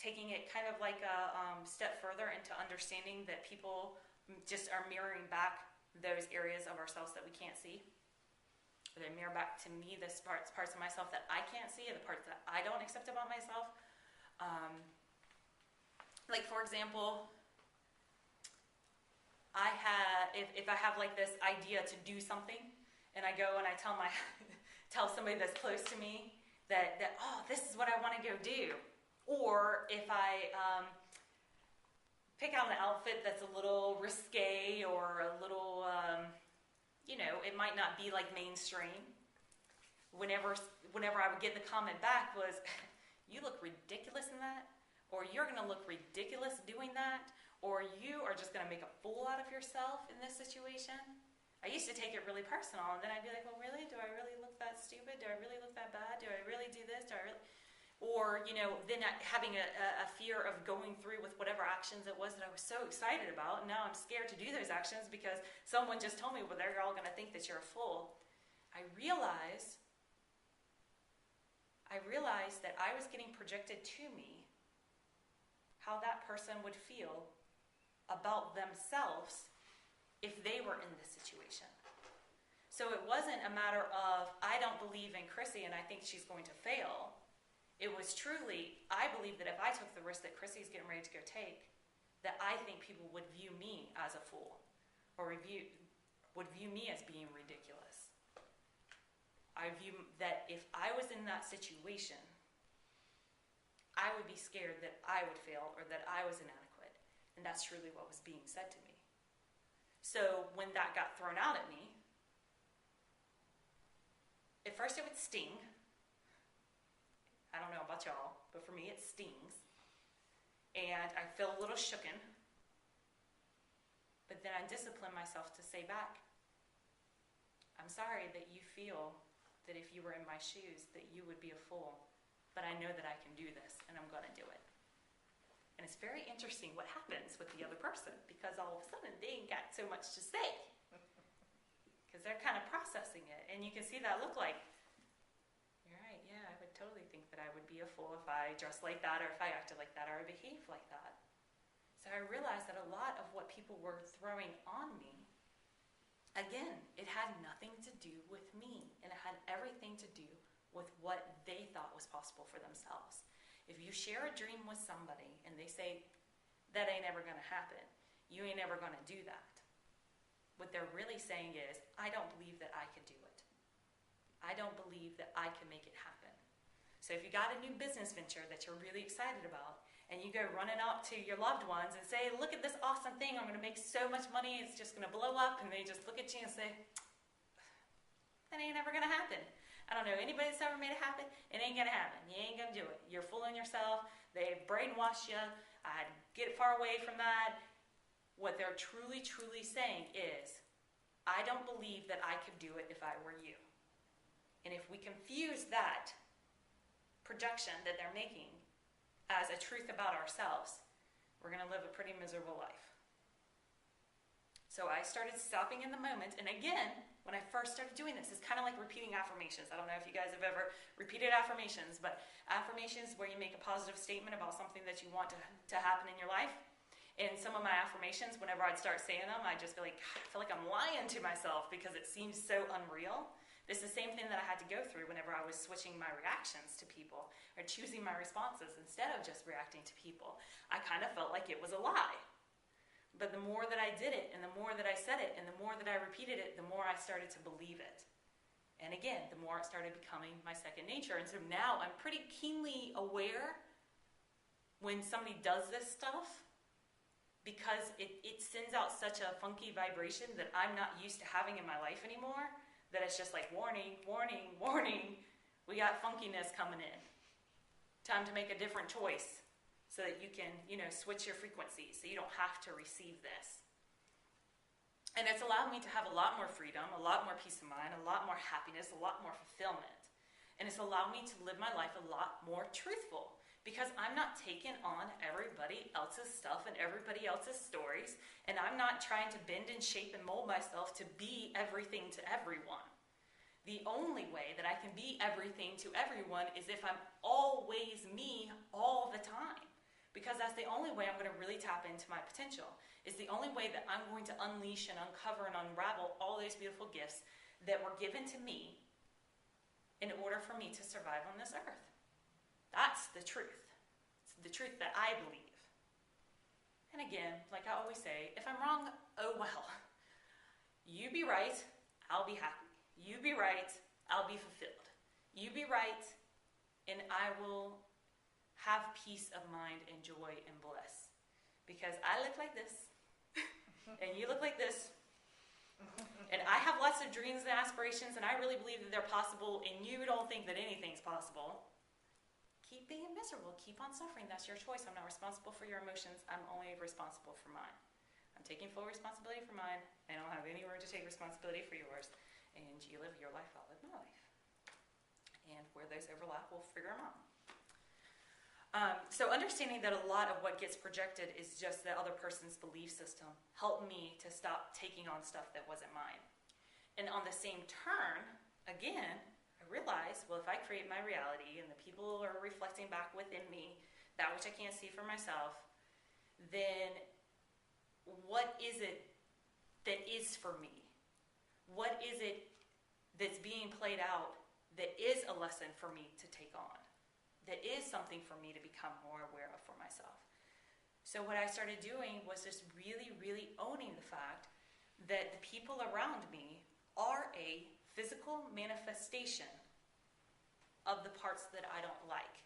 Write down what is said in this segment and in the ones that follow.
taking it kind of like a step further into understanding that people just are mirroring back those areas of ourselves that we can't see. They mirror back to me the parts of myself that I can't see, and the parts that I don't accept about myself. Like, for example, if I have like this idea to do something, and I go and I tell somebody that's close to me that oh, this is what I want to go do. Or if I pick out an outfit that's a little risque or a little, it might not be like mainstream. Whenever I would get the comment back was, you look ridiculous in that, or you're going to look ridiculous doing that, or you are just going to make a fool out of yourself in this situation. I used to take it really personal, and then I'd be like, well, really? Do I really look that stupid? Do I really look that bad? Do I really do this? Do I really... Or, then having a fear of going through with whatever actions it was that I was so excited about, and now I'm scared to do those actions because someone just told me, well, they're all going to think that you're a fool. I realized that I was getting projected to me how that person would feel about themselves if they were in this situation. So it wasn't a matter of, I don't believe in Chrissy and I think she's going to fail. It was truly, I believe that if I took the risk that Chrissy's getting ready to go take, that I think people would view me as a fool, or would view me as being ridiculous. I view that if I was in that situation, I would be scared that I would fail or that I was inadequate. And that's truly what was being said to me. So when that got thrown out at me, at first it would sting. I don't know about y'all, but for me it stings. And I feel a little shooken. But then I discipline myself to say back, I'm sorry that you feel that if you were in my shoes that you would be a fool. But I know that I can do this, and I'm going to do it. And it's very interesting what happens with the other person, because all of a sudden they ain't got so much to say. Because they're kind of processing it. And you can see that look like, you're right, yeah, I would totally think that I would be a fool if I dressed like that, or if I acted like that, or I behaved like that. So I realized that a lot of what people were throwing on me, again, it had nothing to do with me. And it had everything to do with what they thought was possible for themselves. If you share a dream with somebody and they say, that ain't ever going to happen, you ain't ever going to do that, what they're really saying is, I don't believe that I could do it. I don't believe that I can make it happen. So if you got a new business venture that you're really excited about, and you go running up to your loved ones and say, look at this awesome thing, I'm going to make so much money, it's just going to blow up, and they just look at you and say, that ain't ever going to happen. I don't know anybody that's ever made it happen. It ain't going to happen. You ain't going to do it. You're fooling yourself. They've brainwashed you. I'd get far away from that. What they're truly, truly saying is, I don't believe that I could do it if I were you. And if we confuse that projection that they're making as a truth about ourselves, we're going to live a pretty miserable life. So I started stopping in the moment. And again, when I first started doing this, it's kind of like repeating affirmations. I don't know if you guys have ever repeated affirmations, but affirmations where you make a positive statement about something that you want to happen in your life. And some of my affirmations, whenever I'd start saying them, I'd just be like, God, I feel like I'm lying to myself because it seems so unreal. This is the same thing that I had to go through whenever I was switching my reactions to people or choosing my responses instead of just reacting to people. I kind of felt like it was a lie. But the more that I did it, and the more that I said it, and the more that I repeated it, the more I started to believe it. And again, the more it started becoming my second nature. And so now I'm pretty keenly aware when somebody does this stuff, because it sends out such a funky vibration that I'm not used to having in my life anymore, that it's just like, warning, warning, warning, we got funkiness coming in. Time to make a different choice. So that you can, switch your frequency so you don't have to receive this. And it's allowed me to have a lot more freedom, a lot more peace of mind, a lot more happiness, a lot more fulfillment. And it's allowed me to live my life a lot more truthful, because I'm not taking on everybody else's stuff and everybody else's stories, and I'm not trying to bend and shape and mold myself to be everything to everyone. The only way that I can be everything to everyone is if I'm always me all the time. because that's the only way I'm going to really tap into my potential. It's the only way that I'm going to unleash and uncover and unravel all those beautiful gifts that were given to me in order for me to survive on this earth. That's the truth. It's the truth that I believe. And again, like I always say, if I'm wrong, oh well. You be right, I'll be happy. You be right, I'll be fulfilled. You be right, and I will have peace of mind and joy and bliss. Because I look like this, and you look like this, and I have lots of dreams and aspirations, and I really believe that they're possible, and you don't think that anything's possible. Keep being miserable. Keep on suffering. That's your choice. I'm not responsible for your emotions. I'm only responsible for mine. I'm taking full responsibility for mine, and I don't have any room to take responsibility for yours. And you live your life, I'll live my life. And where those overlap, we'll figure them out. So understanding that a lot of what gets projected is just the other person's belief system helped me to stop taking on stuff that wasn't mine. And on the same turn, again, I realized, well, if I create my reality and the people are reflecting back within me, that which I can't see for myself, then what is it that is for me? What is it that's being played out that is a lesson for me to take on? That is something for me to become more aware of for myself. So what I started doing was just really, really owning the fact that the people around me are a physical manifestation of the parts that I don't like.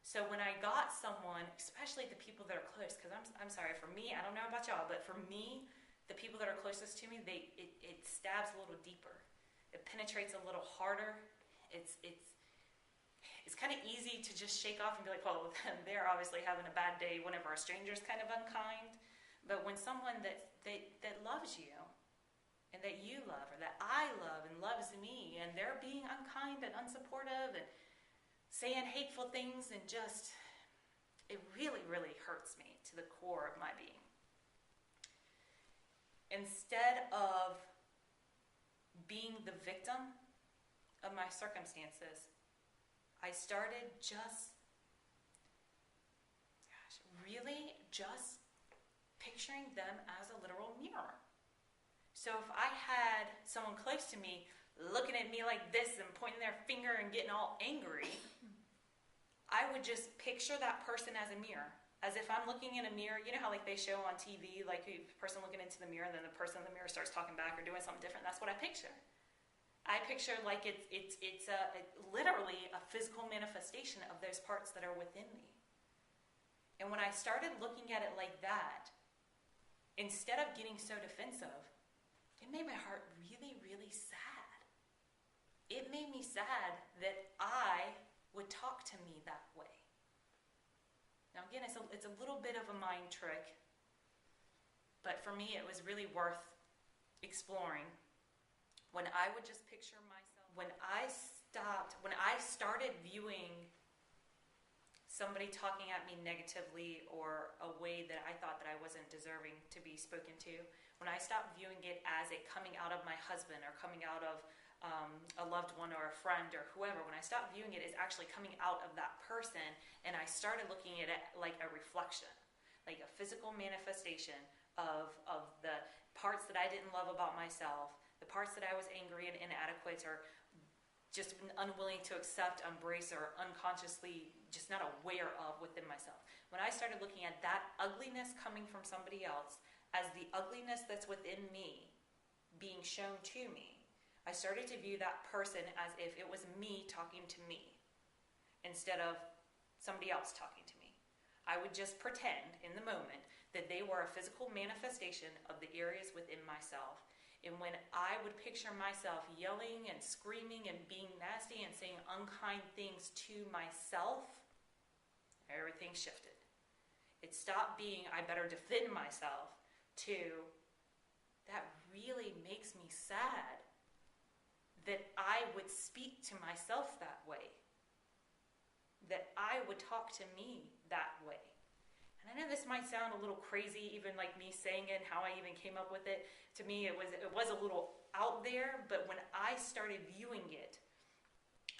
So when I got someone, especially the people that are close, because I'm sorry, for me, I don't know about y'all, but for me, the people that are closest to me, it stabs a little deeper. It penetrates a little harder. It's kind of easy to just shake off and be like, well, they're obviously having a bad day whenever a stranger's kind of unkind. But when someone that loves you and that you love or that I love and loves me and they're being unkind and unsupportive and saying hateful things and just, it really, really hurts me to the core of my being. Instead of being the victim of my circumstances, I started really just picturing them as a literal mirror. So if I had someone close to me looking at me like this and pointing their finger and getting all angry, I would just picture that person as a mirror. As if I'm looking in a mirror, you know how like they show on TV, like the person looking into the mirror and then the person in the mirror starts talking back or doing something different. That's what I picture. I picture like it's literally a physical manifestation of those parts that are within me. And when I started looking at it like that, instead of getting so defensive, it made my heart really, really sad. It made me sad that I would talk to me that way. Now again, it's a little bit of a mind trick, but for me it was really worth exploring. When I would just picture myself, when I started viewing somebody talking at me negatively or a way that I thought that I wasn't deserving to be spoken to, when I stopped viewing it as it coming out of my husband or coming out of a loved one or a friend or whoever, when I stopped viewing it as actually coming out of that person and I started looking at it like a reflection, like a physical manifestation of the parts that I didn't love about myself, the parts that I was angry and inadequate or just unwilling to accept, embrace, or unconsciously just not aware of within myself. When I started looking at that ugliness coming from somebody else as the ugliness that's within me being shown to me, I started to view that person as if it was me talking to me instead of somebody else talking to me. I would just pretend in the moment that they were a physical manifestation of the areas within myself. And when I would picture myself yelling and screaming and being nasty and saying unkind things to myself, everything shifted. It stopped being, I better defend myself, to, that really makes me sad that I would speak to myself that way, that I would talk to me that way. And I know this might sound a little crazy, even like me saying it, how I even came up with it. To me, it was a little out there, but when I started viewing it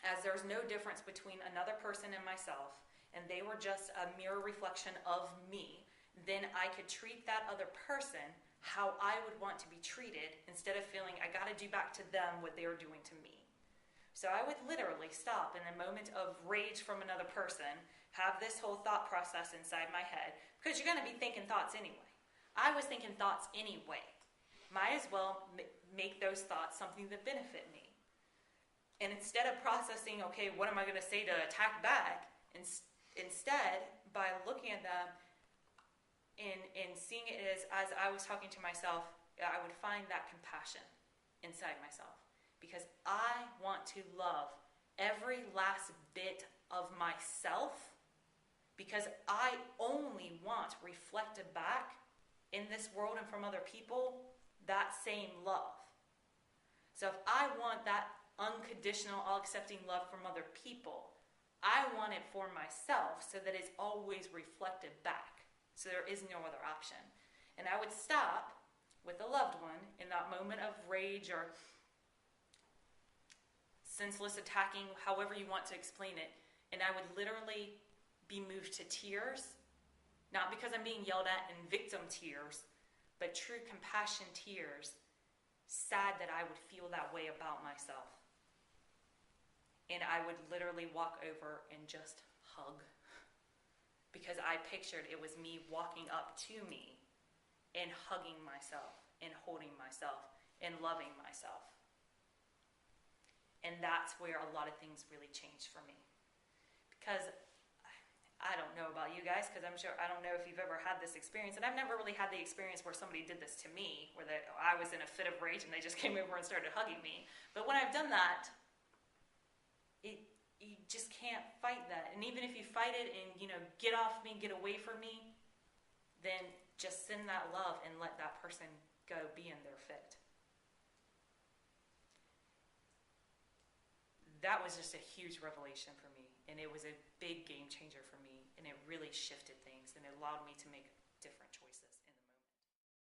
as there's no difference between another person and myself, and they were just a mirror reflection of me, then I could treat that other person how I would want to be treated instead of feeling I got to do back to them what they were doing to me. So I would literally stop in a moment of rage from another person, have this whole thought process inside my head, because you're going to be thinking thoughts anyway. I was thinking thoughts anyway. Might as well make those thoughts something that benefit me. And instead of processing, okay, what am I going to say to attack back, instead, by looking at them and seeing it as I was talking to myself, I would find that compassion inside myself. Because I want to love every last bit of myself, because I only want reflected back in this world and from other people that same love. So if I want that unconditional, all-accepting love from other people, I want it for myself so that it's always reflected back. So there is no other option. And I would stop with a loved one in that moment of rage or senseless attacking, however you want to explain it, and I would literally be moved to tears, not because I'm being yelled at in victim tears, but true compassion tears, sad that I would feel that way about myself. And I would literally walk over and just hug, because I pictured it was me walking up to me and hugging myself and holding myself and loving myself. And that's where a lot of things really changed for me. Because I don't know about you guys, because I don't know if you've ever had this experience, and I've never really had the experience where somebody did this to me, where I was in a fit of rage and they just came over and started hugging me. But when I've done that, you just can't fight that. And even if you fight it and, get off me, get away from me, then just send that love and let that person go be in their fit. That was just a huge revelation for me, and it was a big game changer for me, and it really shifted things, and it allowed me to make